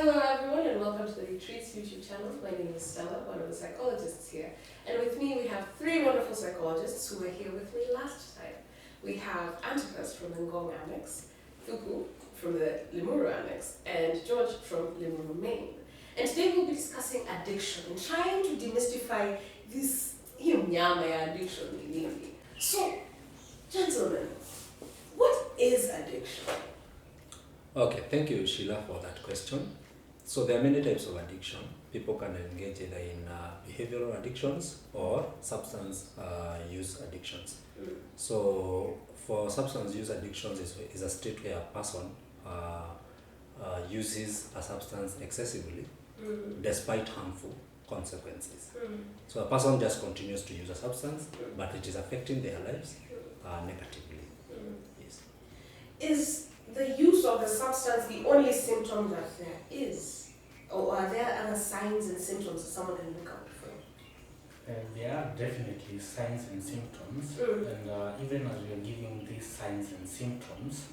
Hello everyone and welcome to the Retreats YouTube channel. My name is Stella, one of the psychologists here. And with me we have three wonderful psychologists who were here with me last time. We have Antipas from the Ngong Annex, Thuku from the Limuru Annex, and George from Limuru Main. And today we'll be discussing addiction and trying to demystify this nyama addiction really. So, gentlemen, what is addiction? Okay, thank you, Sheila, for that question. So there are many types of addiction. People can engage either in behavioral addictions or substance use addictions. So for substance use addictions is a state where a person uses a substance excessively despite harmful consequences. So a person just continues to use a substance, but it is affecting their lives negatively. Yes. Is the use of the substance the only symptom that there is? Or are there other signs and symptoms that someone can look out for? There are definitely signs and symptoms, and even as we are giving these signs and symptoms,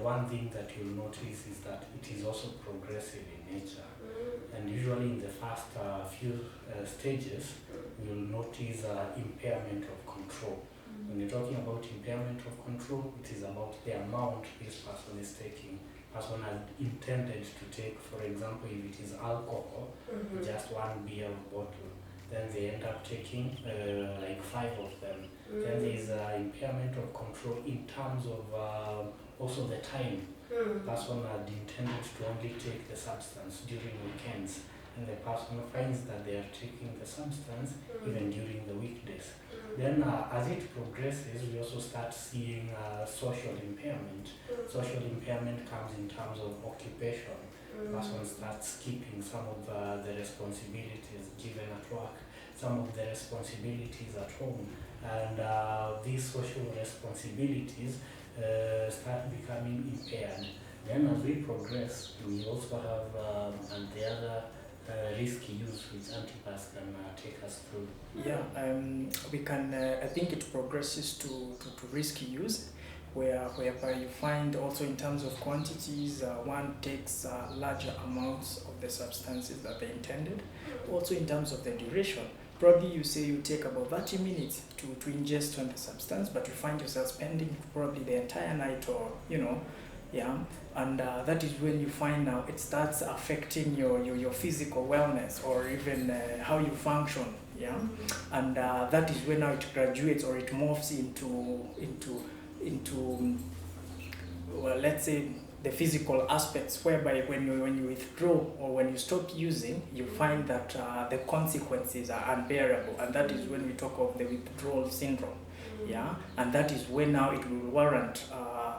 one thing that you'll notice is that it is also progressive in nature. And usually in the first few stages, you'll notice impairment of control. When you're talking about impairment of control, it is about the amount this person is taking. Person has intended to take, for example, if it is alcohol, just one beer bottle, then they end up taking like 5 of them. Then there is impairment of control in terms of also the time. Person had intended to only take the substance during weekends, and the person finds that they are taking the substance even during the weekdays. Then as it progresses, we also start seeing social impairment. Social impairment comes in terms of occupation. Person starts keeping some of the responsibilities given at work, some of the responsibilities at home, and these social responsibilities start becoming impaired. Then as we progress, we also have and the other risky use, which Antipas can take us through. Yeah, we can. I think it progresses to risky use, whereby you find also in terms of quantities, one takes larger amounts of the substances that they intended. Also in terms of the duration, probably you say you take about 30 minutes to ingest on the substance, but you find yourself spending probably the entire night, or and that is when you find now it starts affecting your physical wellness, or even how you function, and that is when now it graduates, or it morphs into well, let's say the physical aspects, whereby when you withdraw or when you stop using, you find that the consequences are unbearable, and that is when we talk of the withdrawal syndrome. And that is when now it will warrant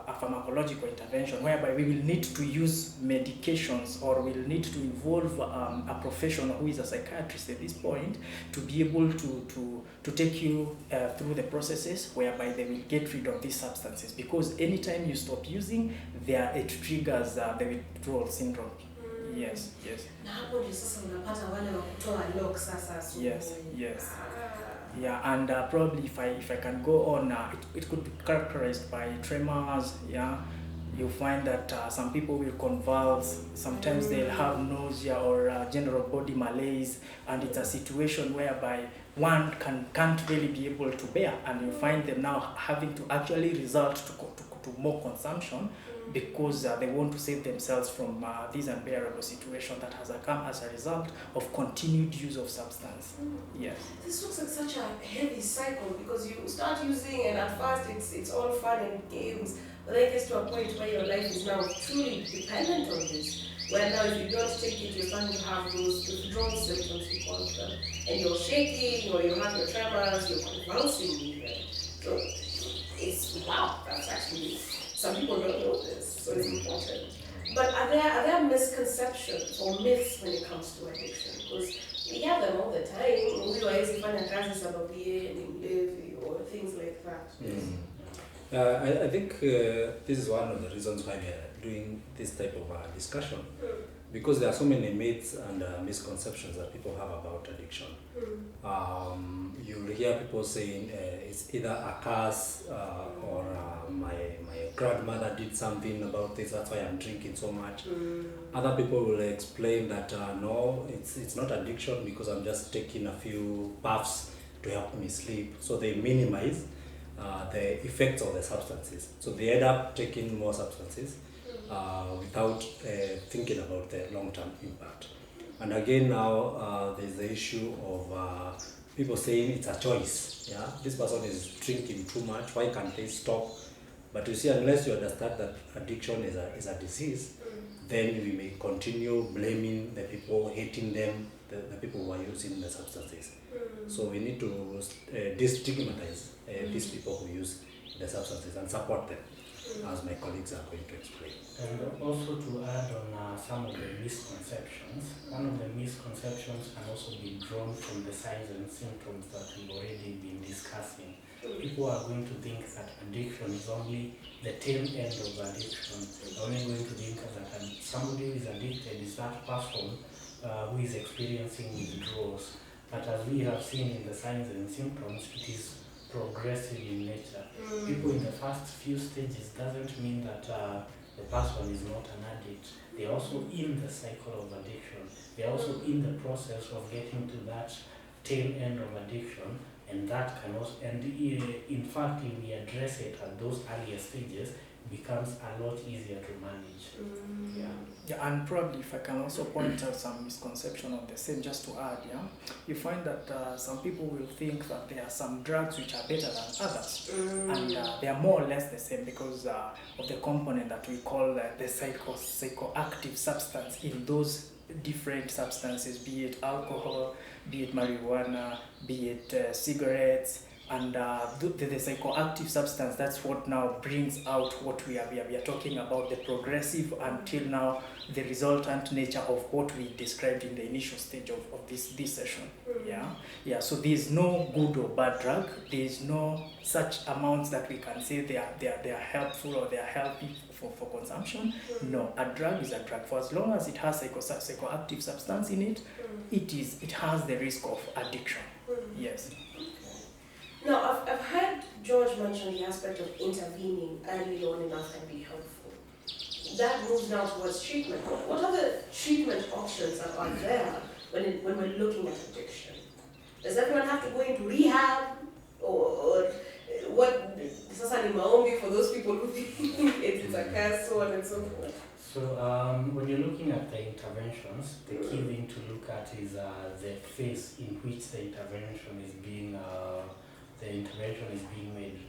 a pharmacological intervention, whereby we will need to use medications, or we'll need to involve a professional who is a psychiatrist at this point to be able to take you through the processes whereby they will get rid of these substances, because anytime you stop using, it triggers the withdrawal syndrome. Yes. Yeah, and probably if I can go on, it could be characterized by tremors. You find that some people will convulse, sometimes they'll have nausea or general body malaise, and it's a situation whereby one can't really be able to bear, and you find them now having to actually resort to more consumption, because they want to save themselves from this unbearable situation that has come as a result of continued use of substance. Yes. This looks like such a heavy cycle, because you start using and at first it's all fun and games, but then it gets to a point where your life is now truly dependent on this, where now if you don't take it, you're starting to have those withdrawal symptoms, we call them, and you're shaking, or you have your tremors, you're convulsing even. So it's, wow, that's actually, some people don't know this, so it's important. But are there misconceptions or myths when it comes to addiction? Because we have them all the time. We always find a crisis about being or things like that. I think this is one of the reasons why we are doing this type of discussion, because there are so many myths and misconceptions that people have about addiction. You'll hear people saying it's either a curse or my grandmother did something about this, that's why I'm drinking so much. Other people will explain that no, it's not addiction because I'm just taking a few puffs to help me sleep. So they minimize the effects of the substances. So they end up taking more substances without thinking about the long-term impact. And again now there's the issue of people saying it's a choice. Yeah, this person is drinking too much, why can't they stop? But you see, unless you understand that addiction is a disease, then we may continue blaming the people, hating them, the people who are using the substances. So we need to destigmatize these people who use the substances and support them, as my colleagues are going to explain. And also to add on some of the misconceptions, one of the misconceptions can also be drawn from the signs and symptoms that we've already been discussing. People are going to think that addiction is only the tail end of addiction. They're only going to think that somebody who is addicted is that person who is experiencing withdrawals. But as we have seen in the signs and symptoms, it is progressive in nature. People in the first few stages doesn't mean that the person is not an addict. They're also in the cycle of addiction. They're also in the process of getting to that tail end of addiction, and that can also, and in fact, if we address it at those earlier stages, it becomes a lot easier to manage. Yeah, and probably if I can also point out some misconception on the same, just to add, you find that some people will think that there are some drugs which are better than others, and they are more or less the same because of the component that we call the psychoactive substance in those different substances, be it alcohol, be it marijuana, be it cigarettes, and the psychoactive substance, that's what now brings out what we are talking about, the progressive until now the resultant nature of what we described in the initial stage of this session. So there is no good or bad drug. There is no such amounts that we can say they are helpful or they are healthy for consumption. No, a drug is a drug. For as long as it has psychoactive substance in it, it has the risk of addiction. Yes. Now, I've heard George mention the aspect of intervening early on enough can be helpful. That moves now towards treatment. What are the treatment options that are there when we're looking at addiction? Does everyone have to go into rehab? Or what? Sasa ni maombi for those people who think it's a curse, so on and so forth. So when you're looking at the interventions, the key thing to look at is the phase in which the intervention is being made.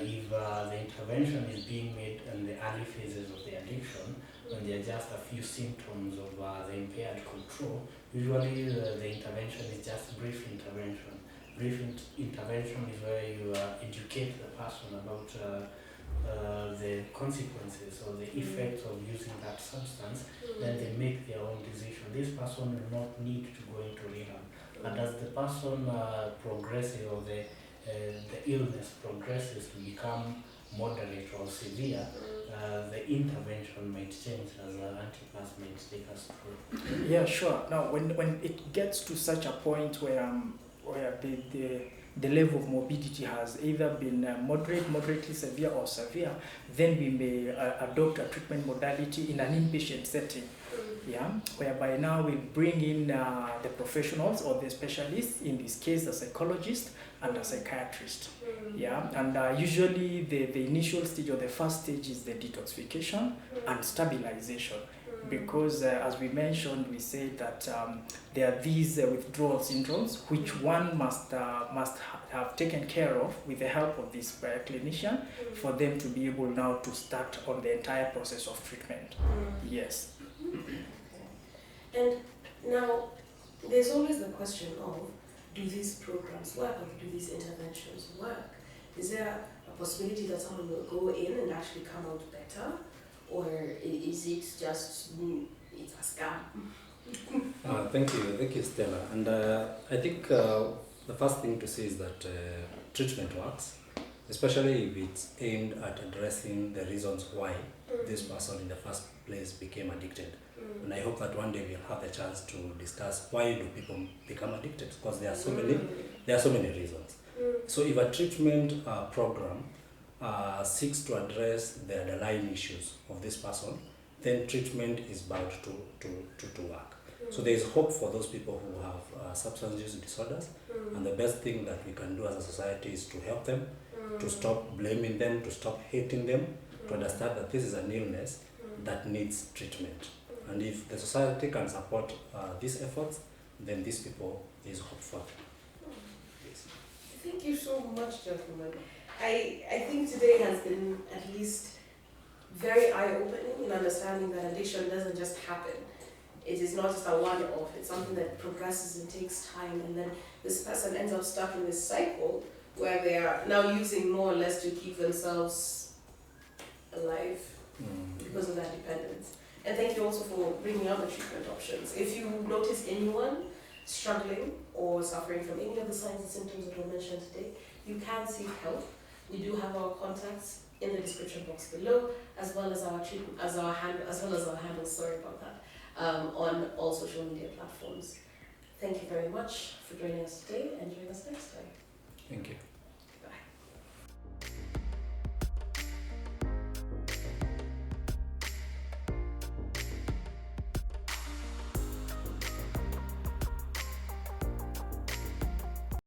If the intervention is being made in the early phases of the addiction, when there are just a few symptoms of the impaired control, usually the intervention is just brief intervention. Brief intervention is where you educate the person about the consequences or the effects of using that substance, then they make their own decision. This person will not need to go into rehab. But as the person progresses or the illness progresses to become moderate or severe, the intervention might change as Antipas might take us through. Yeah, sure. Now, when it gets to such a point where the level of morbidity has either been moderately severe or severe, then we may adopt a treatment modality in an inpatient setting. Whereby now we bring in the professionals or the specialists, in this case a psychologist and a psychiatrist. And usually the initial stage or the first stage is the detoxification and stabilization. Because as we mentioned, we said that there are these withdrawal syndromes which one must have taken care of with the help of this clinician for them to be able now to start on the entire process of treatment. Yes. And now, there's always the question of, do these programs work or do these interventions work? Is there a possibility that someone will go in and actually come out better? Or is it just, it's a scam? Thank you, Stella. And I think the first thing to say is that treatment works, especially if it's aimed at addressing the reasons why this person in the first place became addicted. And I hope that one day we'll have the chance to discuss why do people become addicted, because there are so many reasons. So if a treatment program seeks to address the underlying issues of this person, then treatment is bound to work. So there is hope for those people who have substance use disorders, and the best thing that we can do as a society is to help them, to stop blaming them, to stop hating them, to understand that this is an illness that needs treatment. And if the society can support these efforts, then these people, there is hope for them. Yes. Thank you so much, gentlemen. I think today has been at least very eye-opening in understanding that addiction doesn't just happen. It is not just a one-off, it's something that progresses and takes time, and then this person ends up stuck in this cycle where they are now using more or less to keep themselves alive because of that dependence. And thank you also for bringing out the treatment options. If you notice anyone struggling or suffering from any of the signs and symptoms that were mentioned today, you can seek help. We do have our contacts in the description box below, as well as our handles. Sorry about that. On all social media platforms. Thank you very much for joining us today, and join us next time. Thank you.